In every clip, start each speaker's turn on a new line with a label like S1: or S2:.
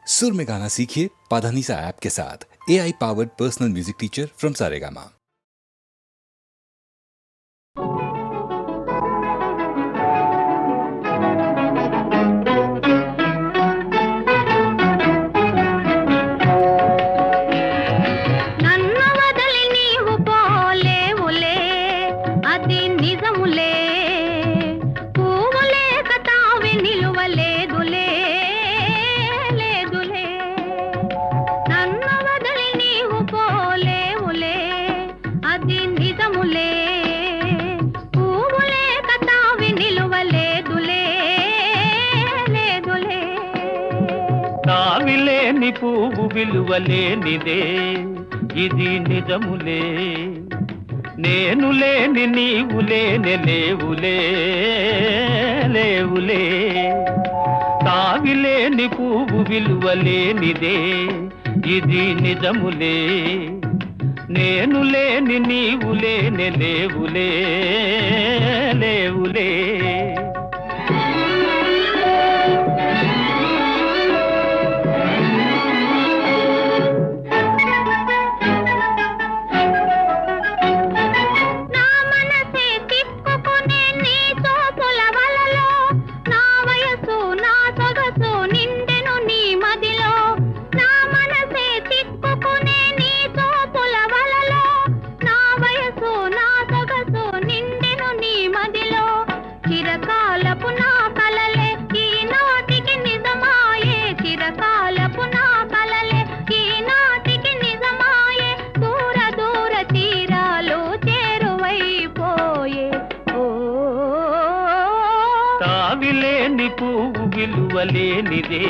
S1: सुर में गाना सीखिए पाधानीसा ऐप के साथ। AI powered personal music teacher from Saregama.
S2: తావిలేని పువ్వు విలువలేనిదే ఇది నిజములే, నేను లేని నీవు లేని లేవులే లేవులే. తావిలేని పువ్వు విలువలేనిదే ఇది నిజములే, నేను లేని నీవు లేని లేవులే లేవులే. తావిలేని పువ్వు విలువలేనిదే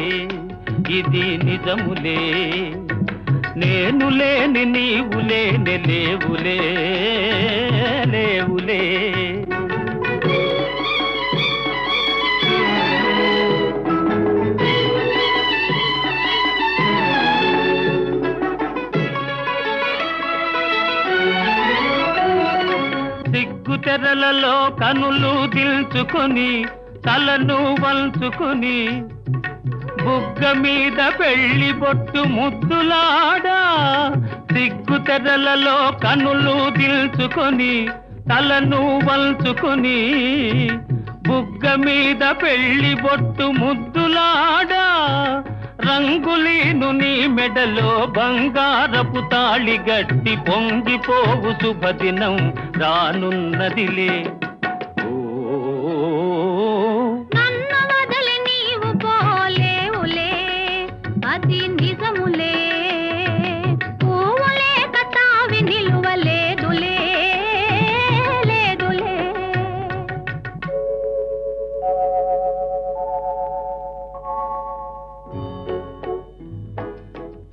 S2: ఇది నిజములే, నేను లేని నీవు లేని లేవులే లేవులే. సిగ్గు తెరలలో కనులు దిల్చుకొని తలను వంచుకొని బుగ్గ మీద పెళ్లి బొట్టు ముద్దులాడా. సిగ్గు తెరలలో కనులు దిల్చుకొని తలను వంచుకొని బుగ్గ మీద పెళ్లి బొట్టు ముద్దులాడా. రంగులీను నీ మెడలో బంగారపు తాళి గట్టి పొంగిపోవు శుభదినం రానున్నదిలే.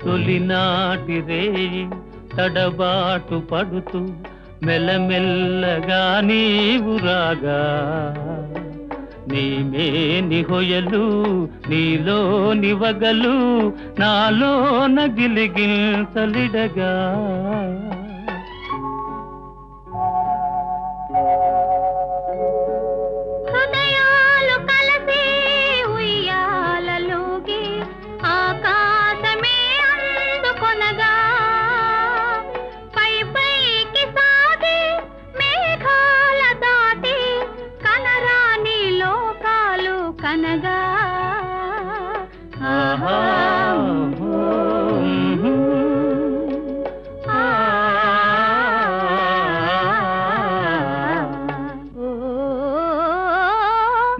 S2: తొలినాటి రేయి తడబాటు పడుతూ మెల్లమెల్లగా నీవు రాగా, నీమేని హొయలు నీలోని వగలు నాలోన గిలిగించలిడగా.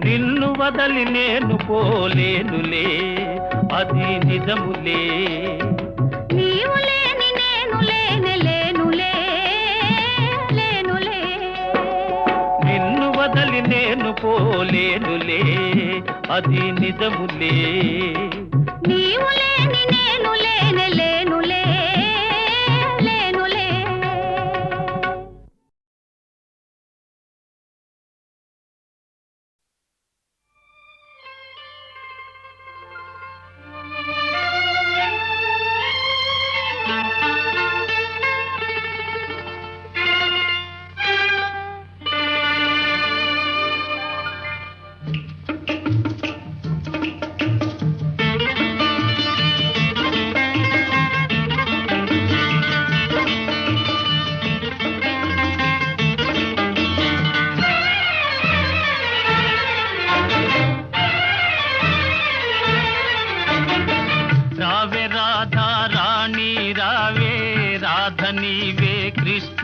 S2: నిన్ను వదలి నేను పోలేనులే అది నిజములే,
S3: నీవు లేని నేను లేని లేనులే లేనులే.
S2: నిన్ను వదలి నేను పోలేనులే అది నిజములే,
S3: నీవు లేని నేను లేని లేనులే లేనులే.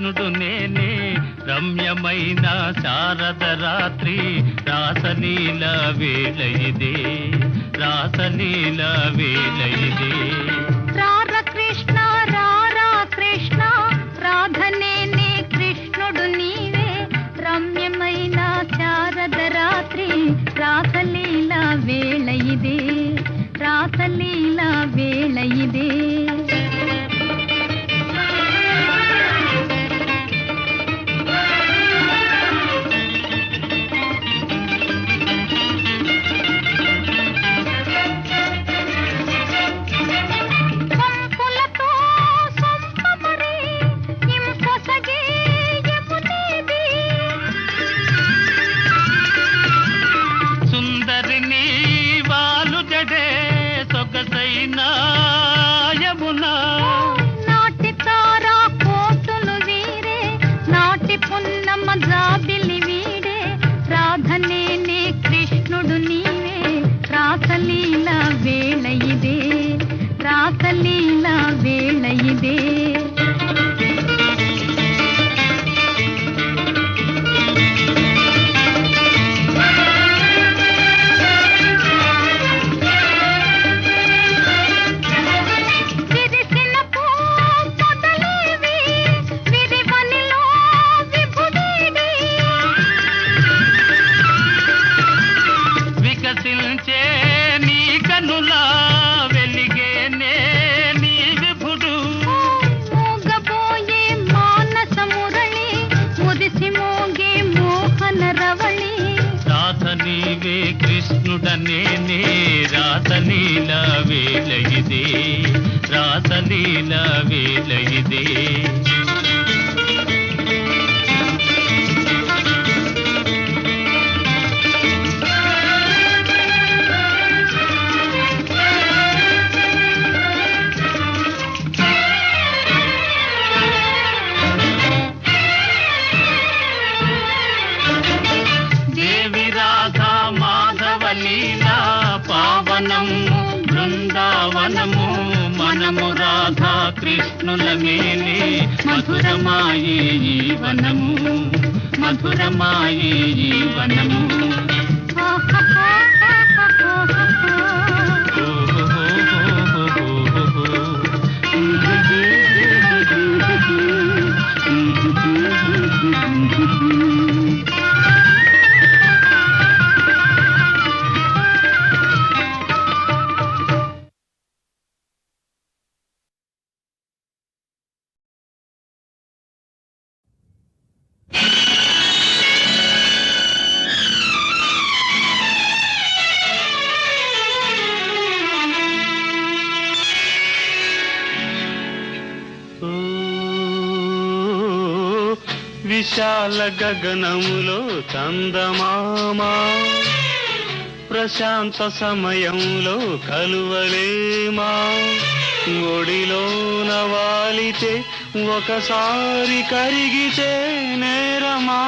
S2: కృష్ణుడు నేనే రమ్యమైన శారద రాత్రి రాసలీల వేళ ఇదే రాసలీల వేళ ఇదే
S3: రార కృష్ణ రారా కృష్ణ రాధనేనే కృష్ణుడు నీవే రమ్యమైన శారద రాత్రి రాసలీల వేళ ఇదే రాసలీల వేళ ఇదే నాటి తారా కోటులు వీరే నాటి పున్నమ జాబిలి వీడే రాధనేనే కృష్ణుడు నీవే రాసలీల వేళ ఇదే రాసలీల వేళ ఇదే
S2: నీవే కృష్ణుడనేనే రాసలీల వేళ ఇదే రాసలీల వేళ ఇదే బృందావనము మనము రాధా కృష్ణుల మేలే మధురమాయే ఈ వనము మధురమాయే ఈ వనము విశాల గగనములో చందమామా ప్రశాంత సమయంలో కలువలేమా ఒడిలోన వాలితే ఒకసారి కరిగితే నేరమా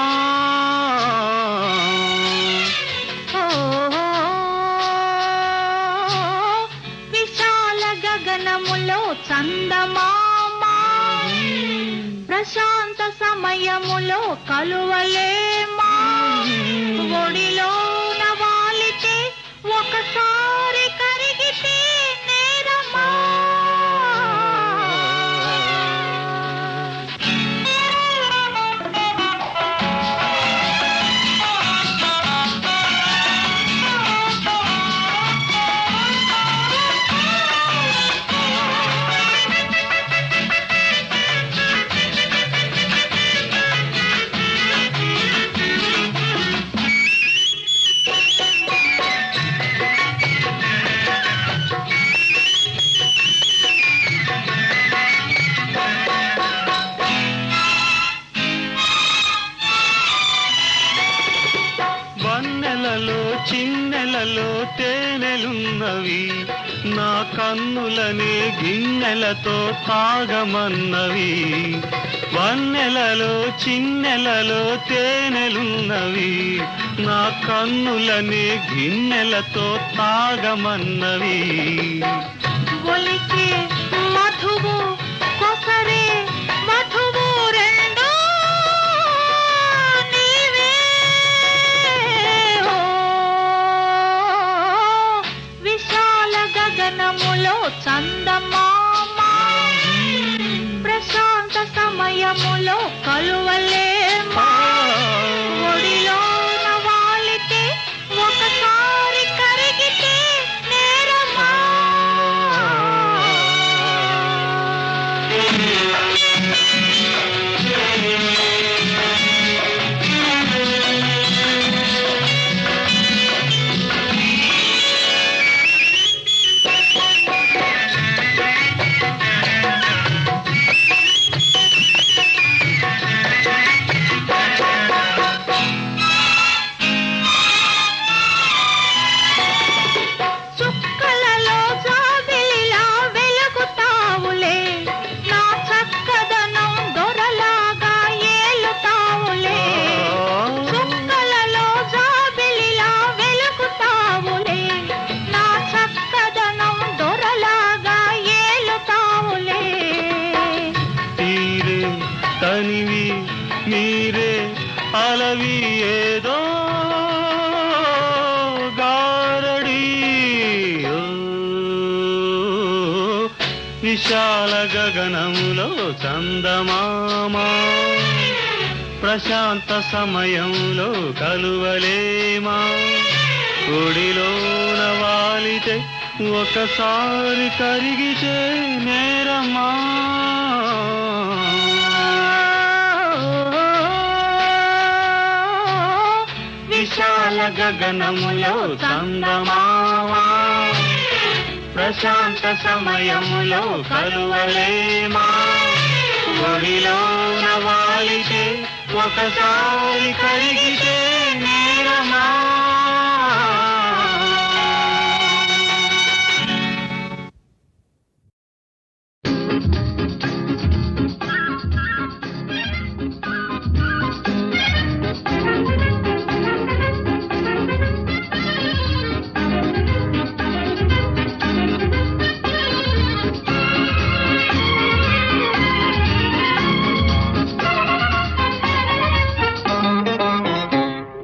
S3: విశాల గగనములో చందమామా ప్రశాంత సమయములో కలువలేమా ఒడిలోన వాలితే ఒకసారి కరిగితే నేరమా
S2: చిన్నెలలో తేనెలున్నవి నా కన్నులనే గిన్నెలతో తాగమన్నవి వన్నెలలో చిన్నెలలో తేనెలున్నవి నా కన్నులనే గిన్నెలతో తాగమన్నవి
S3: ఒలికే మధువు కొసరే మధువు రెండు చందమామ ప్రశాంత సమయములో కలువలేమా ఒడిలోన వాలితే ఒకసారి కరిగితే నేరమా చుక్కలలో జాబిలిలా వెలుగుతావులే నా చక్కదనం దొరలాగా ఏలుతావులే చుక్కలలో జాబిలిలా వెలుగుతావులే నా చక్కదనం దొరలాగా ఏలుతావులే
S2: తీరే తనివి మీరే అలవి ఏదో గారడి ఓ, విశాల గగనములో చందమామ ప్రశాంత సమయంలో కలువలేమా ఒడిలోన వాలితే ఒకసారి కరిగితే నేరమా విశాల గగనములో చందమామ ప్రశాంత సమయములో కలువలేమా ఒడిలోన వాలితే ఒకసారి కరిగితే నేరమా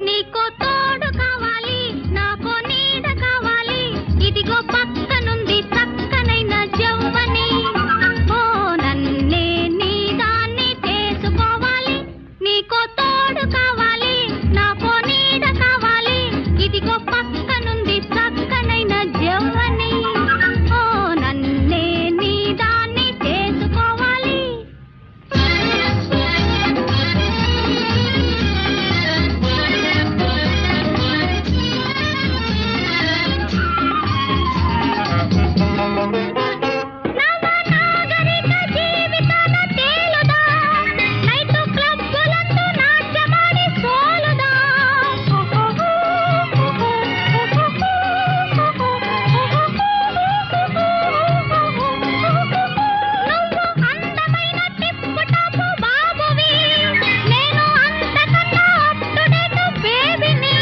S3: నీకో తోడు కావాలి నాకో నీడ కావాలి ఇదిగో పక్కనుంది చక్కనైన జవ్వని ఓ నన్నే నీ దాన్ని చేసుకోవాలి నీకో తోడు కావాలి నాకో నీడ కావాలి ఇదిగో పక్కనుంది చక్కనైన జవ్వని ఓ నన్నే నీ దాన్ని చేసుకోవాలి నవనాగరిక జీవితాన తేలుదా నైటు క్లబ్బులందు నాట్యమాడి సోలుదా నువ్వు అందమైన టిప్పు టాపు బాబువి నేను అంతకన్నా అప్ టు డేట్ బేబీని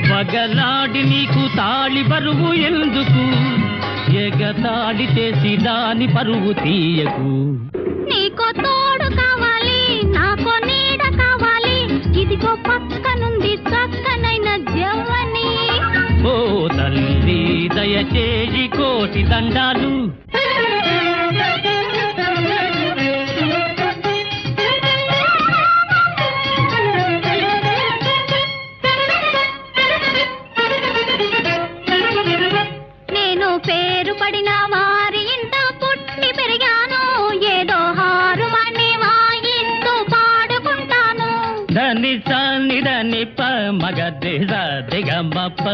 S4: పగలాడి నీకు తాళి బరువు ఎందుకు ఎగతాళి చేసి దాని పరువు తీయకు
S3: నీకో తోడు కావాలి నాకో నీడ కావాలి ఇదిగో పక్కనుంది చక్కనైన జవ్వని
S4: ఓ తల్లి దయచేసి కోటి దండాలు
S3: నేను పేరు పడిన వారి ఇంట పుట్టి పెరిగాను ఏదో హారువాణ్ణి వాయిస్తూ పాడుకుంటాను
S4: దని సాని దని ప మగ దిగమ్మప్ప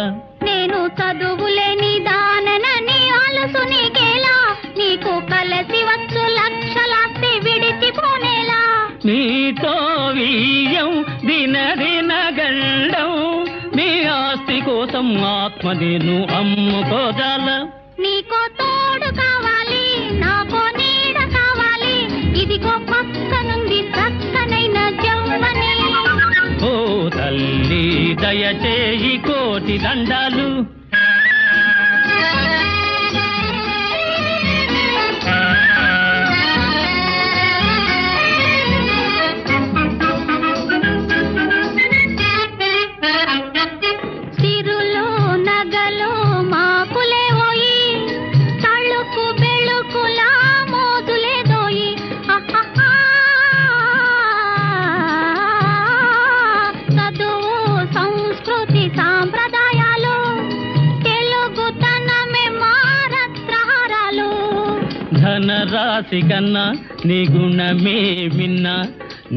S3: నేను చదువులేని దాననని అలసు నీకేలా నీకు కలసి వచ్చు లక్షలాస్తి విడిచిపోనేలా
S4: నీతో వీయం దిన దిన గండం నీ ఆస్తి కోసం ఆత్మ నేను అమ్ముకోజాల
S3: నీకో తోడు కావాలి నాకో నీడ కావాలి ఇదిగో పక్కనుంది చక్కనైన జవ్వని
S4: ఓ తల్లి దయచేయి కోటి దండాలు
S3: సిరులో నగలో మాకులే పోయి తళుకు
S4: ధనరాశి కన్నా నీ గుణమే మిన్నా,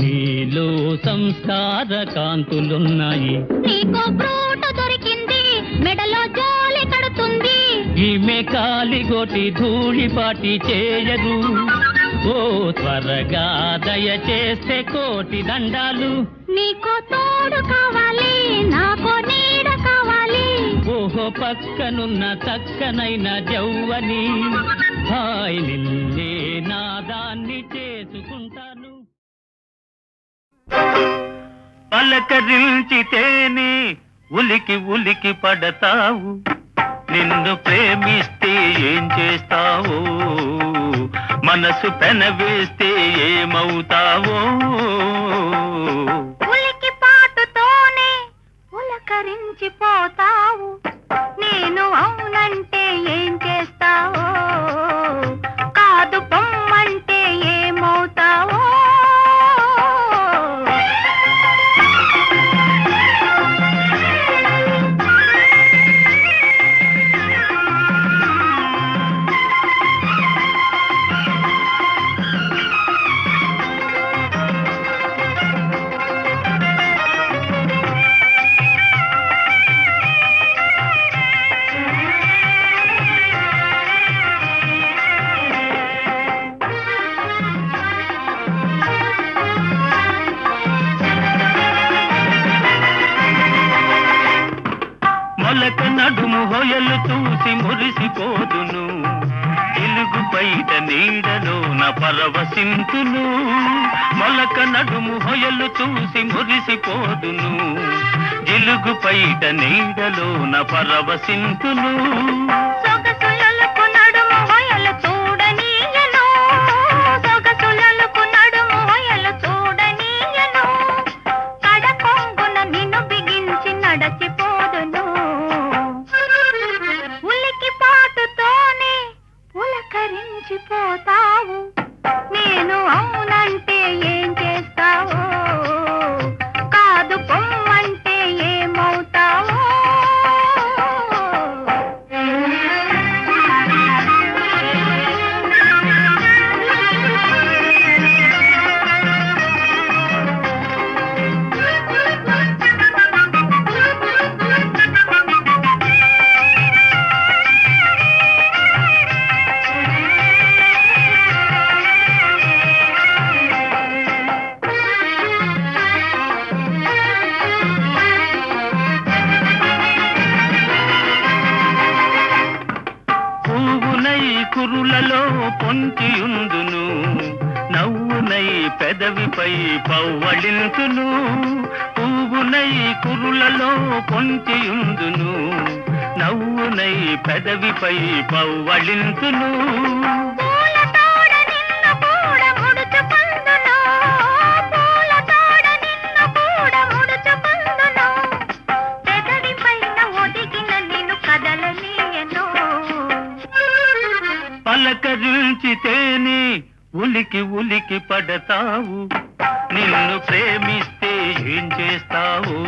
S4: నీలో సంస్కార కాంతులున్నాయి.
S3: నీకో బ్రూట దొరికింది, మెడలో జోలి కడుతుంది.
S4: ఈమె కాలిగొట్టి ధూళిపాటి చేయదు. ఓ త్వరగా దయచేస్తే కోటి దండాలు.
S3: నీకో తోడు కావాలి, నాకో నీడ కావాలి.
S4: ఓహో పక్కనున్న చక్కనైన జౌవని, హాయ్ నిన్నే నాదాన్ని చేసుకుంటాను. పలకరించితేనే ఉలికి ఉలికి పడతావు, నిన్ను ప్రేమిస్తే ఏం చేస్తావో, మనసు పెనవేస్తే ఏమవుతావో.
S3: ఉలికి పాటుతోనే పులకరించిపోతావు, నేను అవునంటే ఏం చేస్తావో, కాదు పొమ్మంటే ఏమవుతావో.
S4: మొలక నడుము హొయలు చూసి మురిసిపోదును, ఇలుగు బయట నీడలోన పరవశింతును. మొలక నడుము హొయలు చూసి మురిసిపోదును, ఇలుగు బయట నీడలోన పరవశింతును.
S3: సొగసులకు నడుము హొయలు చూడనీయను, సొగసులకు నడుము హొయలు చూడనీయను. కడకొంగున నిన్ను బిగించి నడచిపోదును, ఉలికి పాటుతోనే పులకరించిపోతావు, నేను అవునంటే ఏం చేస్తావో, కాదు పొమ్మంటే ఏమవుతావో.
S4: పువ్వునై కురులలో పొంచియుందును, నవ్వునై పెదవిపై పవ్వళింతును. పువ్వునై కురులలో పొంచియుందును, నవ్వునై పెదవిపై పవ్వళింతును.
S3: పూల తోడ నిన్ను కూడా ముడుచుకుందును, పూల తోడ నిన్ను కూడా ముడుచుకుందును. పెదవి పైన ఒదిగిన నిన్ను కదలనీయను.
S4: పలకరించితేనే ఉలికి ఉలికి పడతావు, నిన్ను ప్రేమిస్తే ఏం చేస్తావో,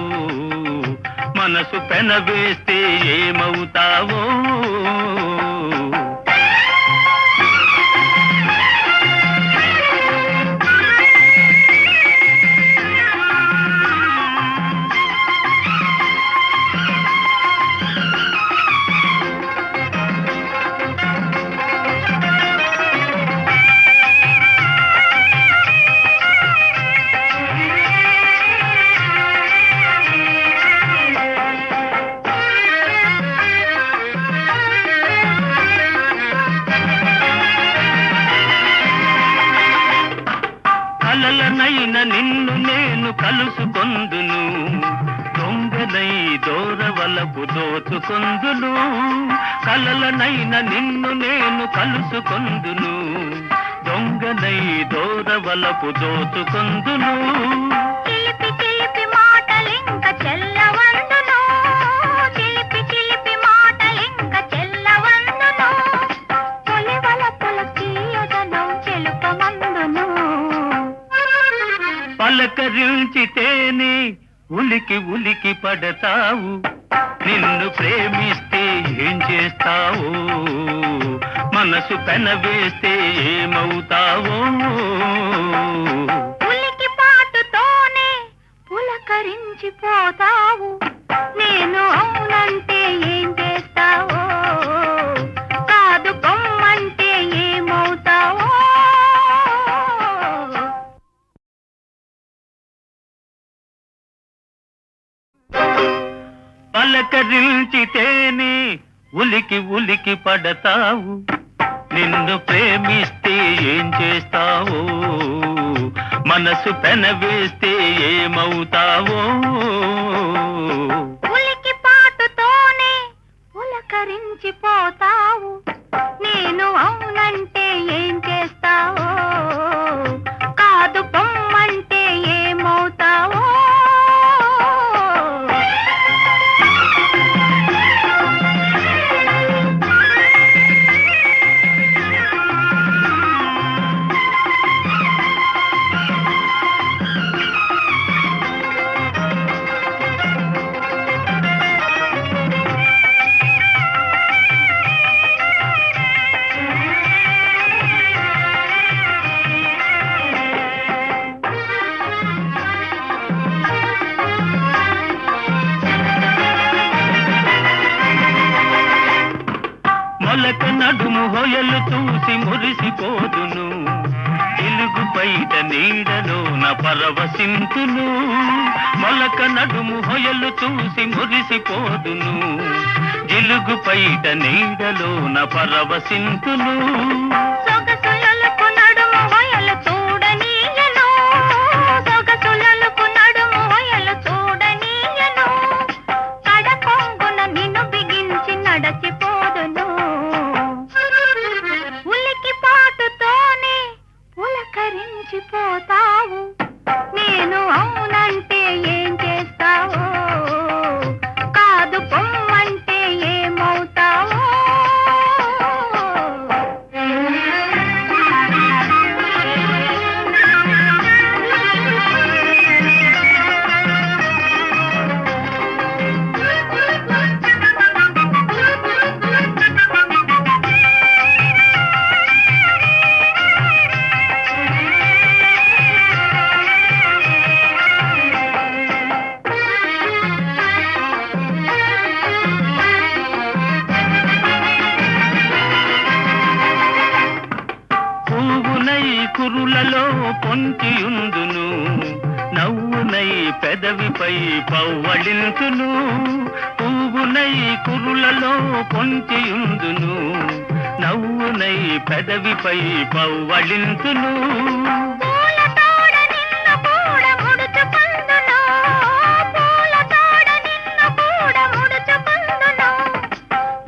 S4: మనసు పెనవేస్తే ఏమవుతావో. కలలనైన నిన్ను నేను కలుసుకొందును, దొంగనై దూరవలపు దోచుకొందును. కలలనైన నిన్ను నేను కలుసుకొందును, దొంగనై దూరవలపు దోచుకొందును.
S3: చిలిపి చిలిపి మాటలింక చెల్లవందును, చిలిపి చిలిపి మాటలింక చెల్లవందును. పొలివలపుల తీయదనం చెలుపమందును.
S4: పలకరించితేనే ఉలికి ఉలికి పడతావు, నిన్ను ప్రేమిస్తే ఏం చేస్తావు, మనసు పెనవేస్తే ఏమవుతావో
S3: ఉలికి పాటుతోనే పులకరించిపోతావు నేను అవునంటే ఏం చేస్తావో కాదు పొమ్మంటే ఏమవుతావో
S4: పలకరించితేనే ఉలికి ఉలికి పడతావు నిన్ను ప్రేమిస్తే ఏం చేస్తావో మనసు పెనవేస్తే ఏమవుతావో
S3: ఉలికి పాటుతోనే పులకరించిపోతావు నేను అవునంటే ఏం చేస్తావో కాదు పొమ్మంటే ఏమవుతావో
S4: మొలక నడుము హొయలు చూసి మురిసిపోదును ఇలుగు బయట నీడలోన పరవశింతును మొలక నడుము హొయలు చూసి మురిసిపోదును జిలుగు బయట నీడలోన పరవశింతును
S3: సొగసులకు నడుము వయలు చూడనీయను సొగసులకు నడుము వయలు చూడనీయను కడకొంగున నిన్ను బిగించి నడచిపోదును ఉలికి పాటుతోనే పులకరించిపోతావు నేను అవునంటే ఏం చేస్తావో కాదు పొమ్మంటే ఏమవుతావో
S4: పువ్వునై కురులలో పొంచియుందును నవ్వునై పెదవిపై పవ్వళింతును పువ్వునై కురులలో పొంచియుందును నవ్వునై పెదవిపై పవ్వళింతును
S3: పూల తోడ నిన్ను కూడా ముడుచుకుందును పూల తోడ నిన్ను కూడా ముడుచుకుందును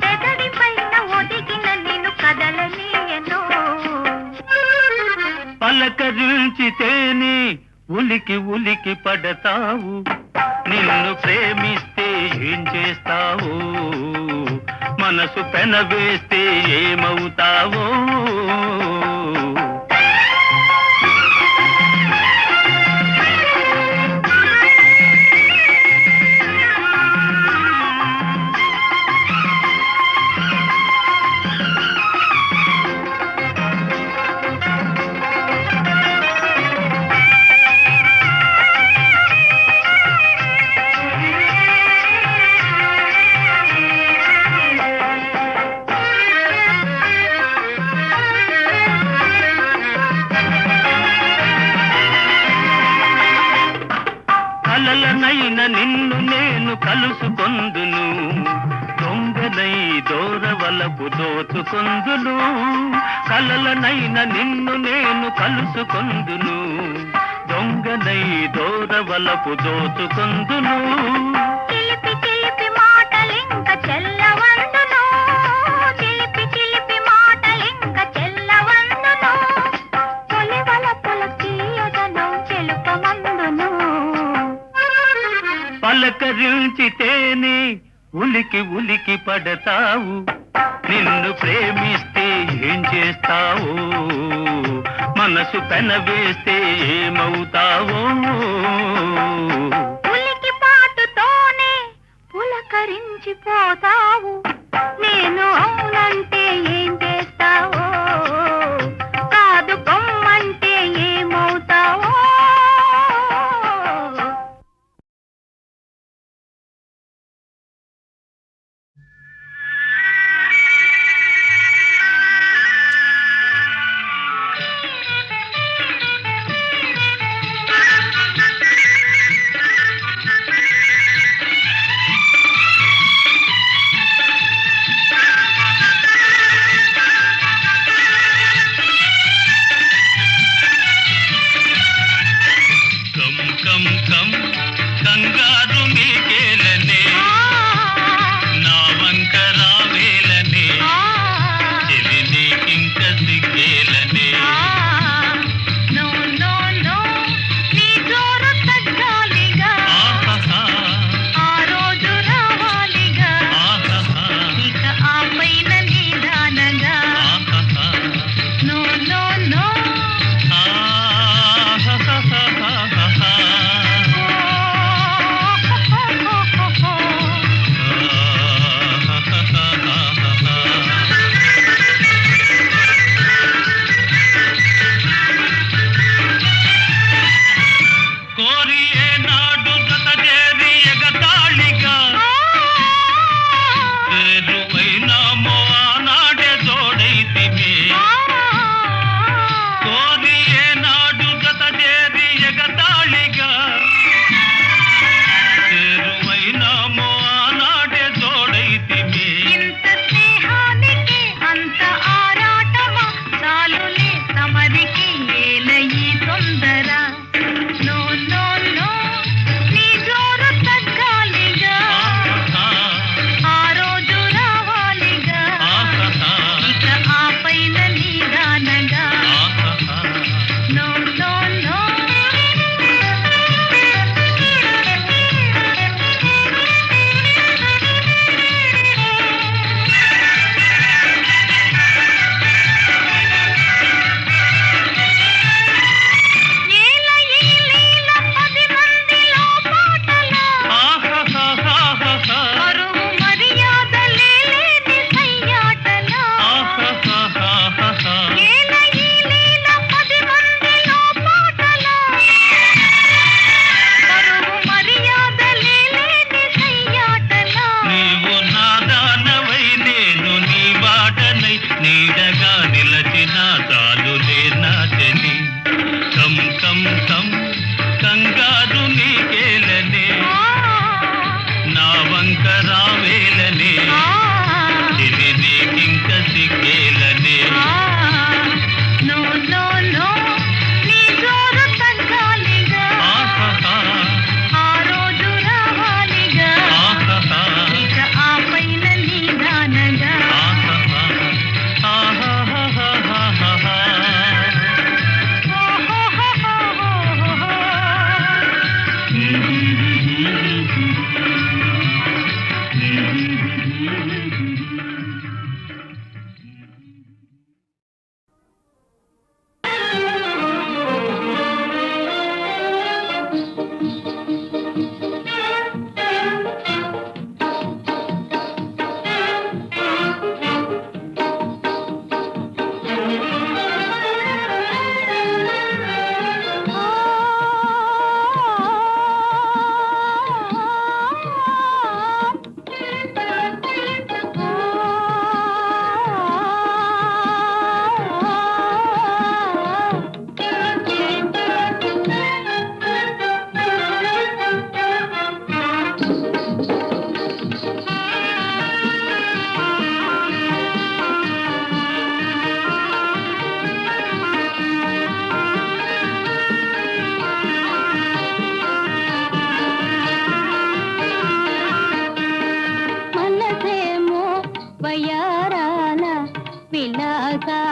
S3: పెదవి పైన ఒదిగిన నిన్ను కదలనీయను
S4: పలకరించితేనే ఉలికి ఉలికి పడతావు నిన్ను ప్రేమిస్తే ఏం చేస్తావో మనసు పెనవేస్తే ఏమవుతావో కలలనైన నిన్ను నేను కలుసుకొందును దొంగనై దూరవలపు దోచుకొందును కలలనైన నిన్ను నేను కలుసుకొందును దొంగనై దూరవలపు దోచుకొందును
S3: చిలిపి చిలిపి మాటలింక చెల్లవందును చిలిపి చిలిపి మాటలింక చెల్లవందును పొలివల పొలకీయదను చెలుపమందును
S4: పలకరించితేనే ఉలికి ఉలికి పడతావు నిన్ను ప్రేమిస్తే ఏం చేస్తావో మనసు పెనవేస్తే ఏమవుతావో
S3: ఉలికి పాటుతోనే పులకరించిపోతావు నేను అవునంటే ఏం చేస్తావో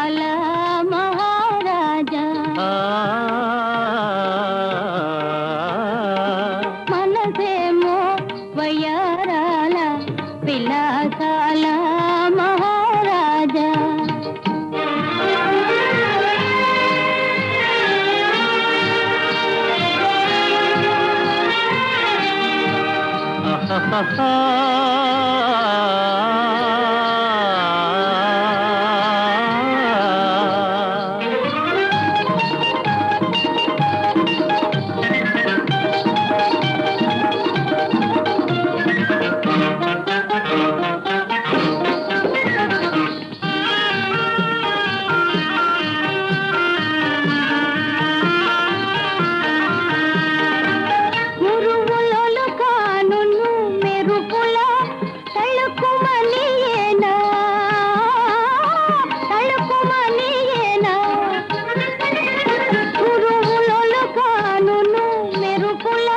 S3: విలాసాల మహారాజా మనసేమో వయ్యారాల విలాసాల మహారాజా మురుగులలో కానును మెరుపుల తళుకుమనియేనా తళుకుమనియేనా మురుగులలో కానును మెరుపుల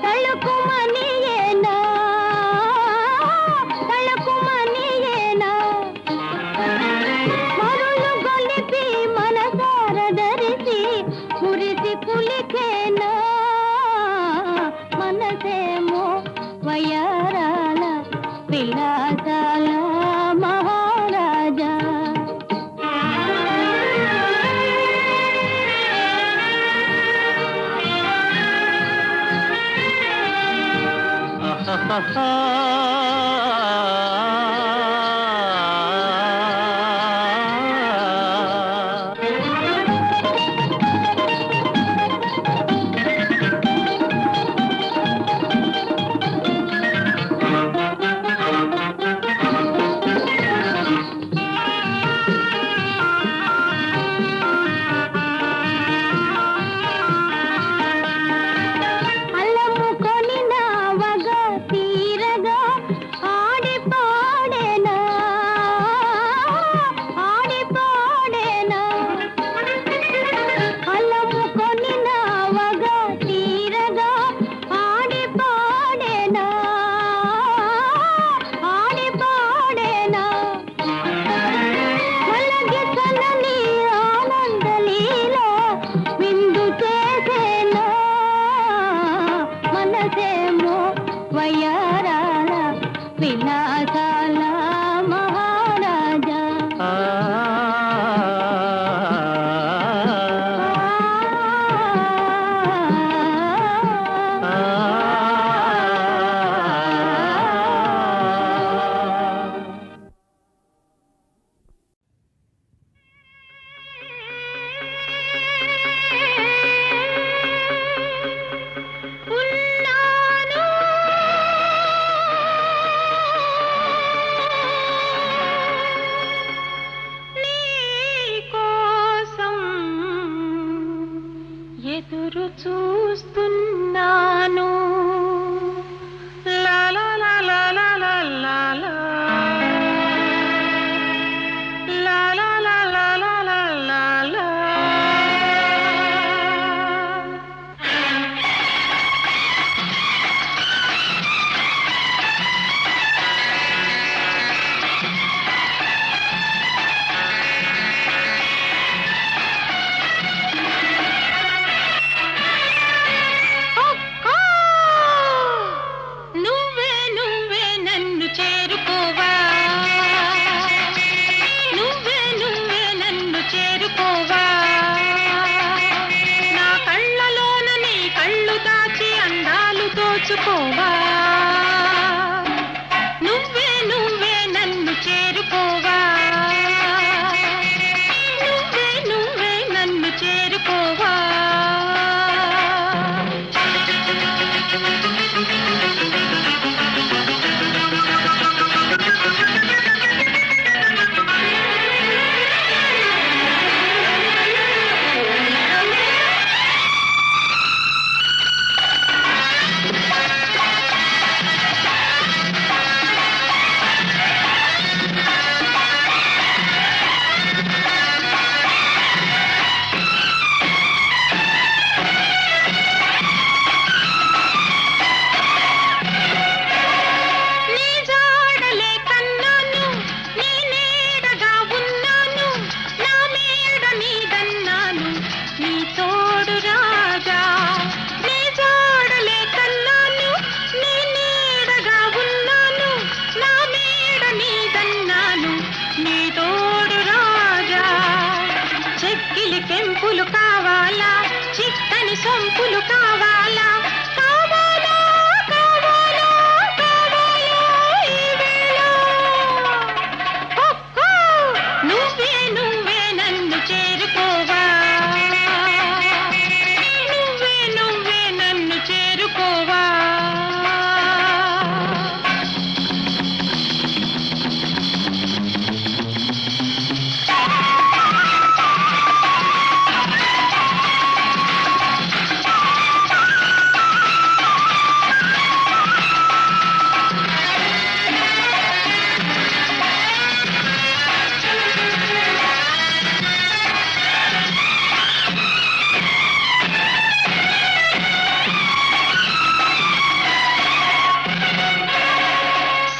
S3: తళుకుమనియేనా తళుకుమనియేనా మరులు గొలిపి మనసార ధరిసి మురిసి పులికేనా మనసేమో వయ్యారాల విలాసాల మహారాజా అల్లముకొని నావగా తీరగా ఆడి పాడేనా ఆడి పాడేనా అల్లముకొని నావగా తీరగా ఆడి పాడేనా ఆడి పాడేనా మలగి కలని ఆనందలీల విందు చేసేనా మనసేమో వయ్యారాల విలాసాల మహారాజా ఉన్నాను నీ కోసం ఎదురు చూస్తున్నాను లా లా లా లా లా లా లా లా. లా లా లా లా లా లా లా లా. ఒక్క చెక్కిలి కెంపులు కావాలా, చిక్కని సొంపులు కావాలా, కావాలా కావాలా కావాలా ఈ వేళ. ఒక్కో నువ్వే నువ్వే నన్ను చేరుకోవా, నువ్వే నువ్వే నన్ను చేరుకోవా.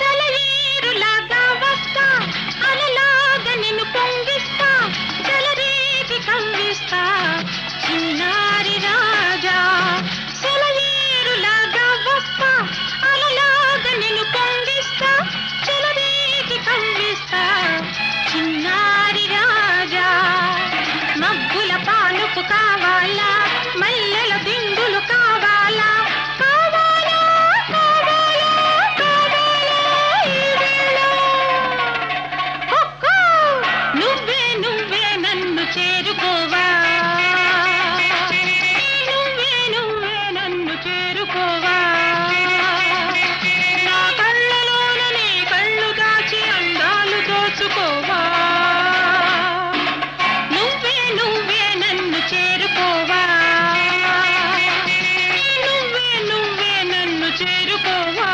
S3: సెలయేరులాగా వస్తా, అలలాగా నిన్ను పొంగిస్తా, చెలరేగి కవ్విస్తా చిన్నారి రాజా. సెలయేరులాగా వస్తా, అలలాగా నిన్ను పొంగిస్తా, చెలరేగి కవ్విస్తా చిన్నారి రాజా. మబ్బుల పానుపు కావాలా, మల్లెల దిండులు కావాలా, కావాలా కావాలా కావాలా ఈ వేళ. ఒక్కో నువ్వే నువ్వే నన్ను చేరుకోవా, నువ్వే నువ్వే నన్ను చేరుకోవా. నా కళ్ళలోన నీ కళ్ళు దాచి అందాలు దోచుకోవా, నువ్వే నువ్వే నన్ను చేరుకోవా, నువ్వే నువ్వే నన్ను చేరుకోవా.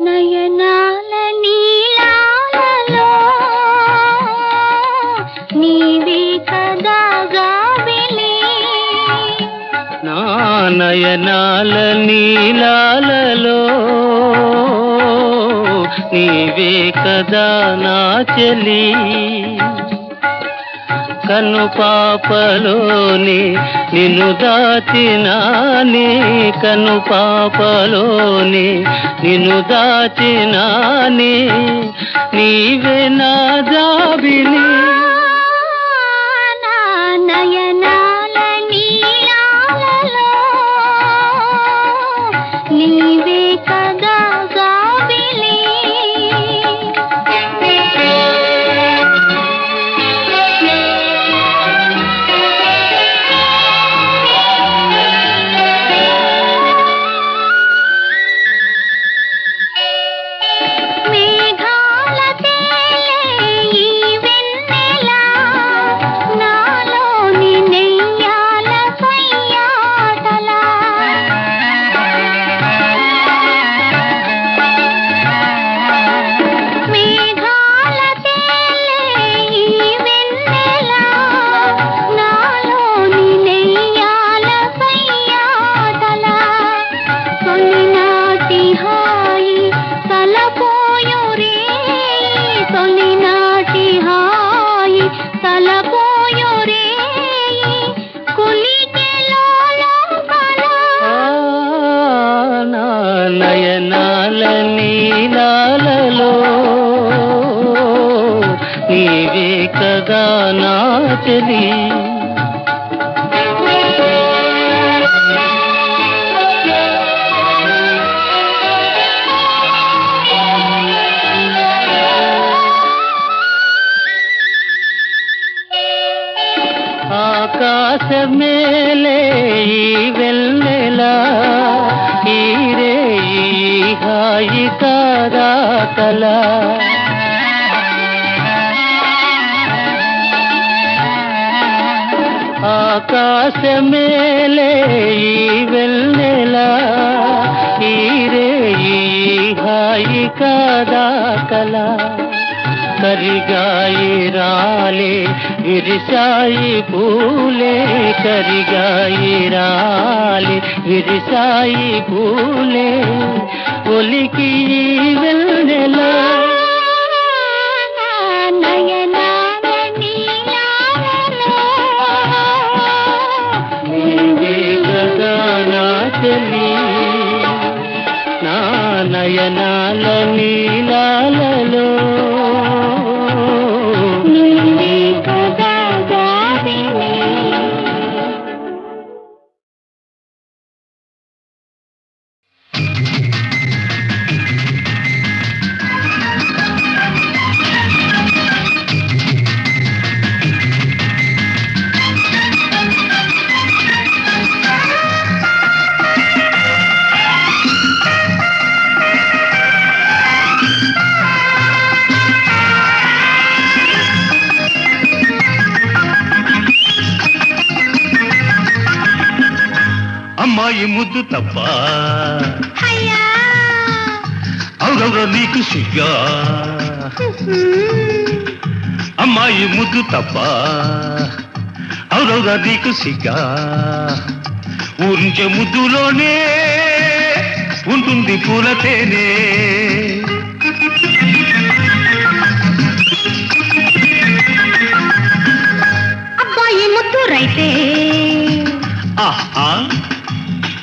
S3: నయనాల నీలాలలో నీవే కదా గాబిలి,
S4: నా నయనాల నీలాలలో నీవే కదా నా చెలి. కను పాపలోని నిన్ను దాచినాని, కను పాపలోని నిన్ను దాచినాని, నీవే నా జాబిలి.
S3: నా నయనాల నీలాలలో నీవే కదా గాబిలి. మేఘాల తేలే ఈ వెన్నెల, నాలోని నెయ్యాల సయ్యాటల. మేఘాల తేలే ఈ వెన్నెల, నాలోని నెయ్యాల సయ్యాటల. తొలినాటి హాయి తలపోయు రే, తొలినాటి హాయి తలపోయు రే, కులికెలోలో కల.
S4: నా నయనాల నీలాలలో నీవే కదా నా చెలి. ఆకాశమేలే ఈ వెన్నెల, ఈ రే ఈ హాయి కాదా కల. ఆకాశమేలే ఈ వెన్నెల, ఈ రే ఈ హాయి కాదా కల. కరిగాయి రాలే విరిసాయి పూలే, కరిగాయి రాలే విరిసాయి పూలే, ఒలికి పాల నీలాలలో
S3: నీవే కదా దారిని.
S2: అమ్మాయి ముద్దు తప్ప
S3: అయ్యా
S2: అవురవుర నీకు సిగ్గా అమ్మాయి ముద్దు తప్ప అవురవుర నీకు సిగ్గా ఊరించే ముద్దులోనే ఉంటుంది పూలతేనే
S3: అబ్బాయి ముద్దు రైతే
S2: ఆహా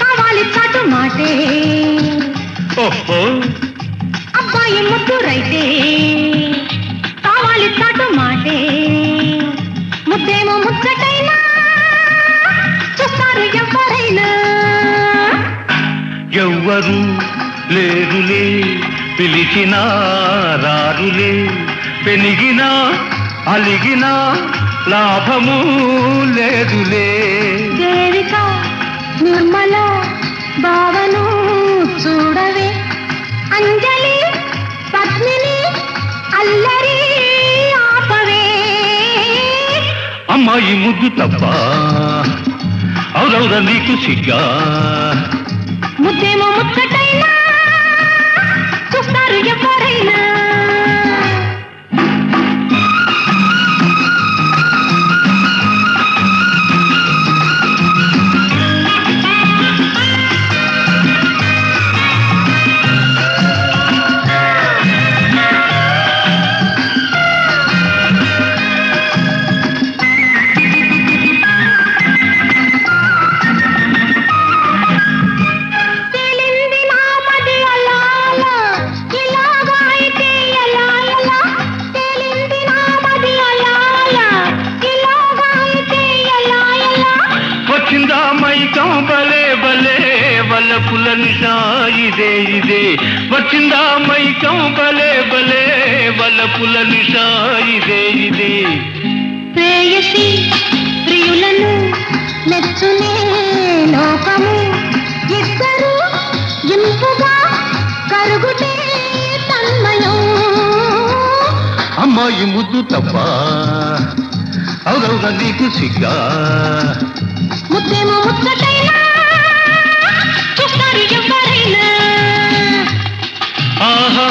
S3: కావాలి చాటు మాటే.
S2: ఓహో
S3: అబ్బాయి ముద్దు రైతే కావాలి చాటు మాటే. ముద్దేమో ముచ్చటైనా చూస్తారు ఎవరైనా.
S2: ఎవ్వరు లేరులే పిలిచినా రారులే పెనిగినా అలిగినా లాభము లేదులే.
S3: దేవిక నిర్మల భావను చూడవే. అంజలి పద్మిని అల్లరి ఆపవే.
S2: అమ్మాయి ముద్దు తప్ప అవురవుర నీకు సిగ్గా
S3: ముద్దేమో ముచ్చటైనా చూస్తారు ఎవరైనా. తేలింది నా మది అలాల, ఇలాగా అయితే ఎలా ఎలా. తేలింది నా మది అలాల, ఇలాగా అయితే ఎలా ఎలా.
S2: వచ్చిందా మైకం బలే బలే వల్లపుల నిషా ఇదే ఇదే వచ్చిందా మైకం బలే బలే వల్లపుల నిషా ఇదే ఇదే.
S3: ప్రేయసి ప్రియులను మెచ్చునే లోకము. ఇద్దరు ఇంపుగా కరుగుతే తన్మయం.
S2: అమ్మాయి ముద్దు తప్ప అవురవుర నీకు సిగ్గా
S3: ముద్దేమో ముచ్చటైనా చూస్తారు ఎవరైనా.
S2: ఆహా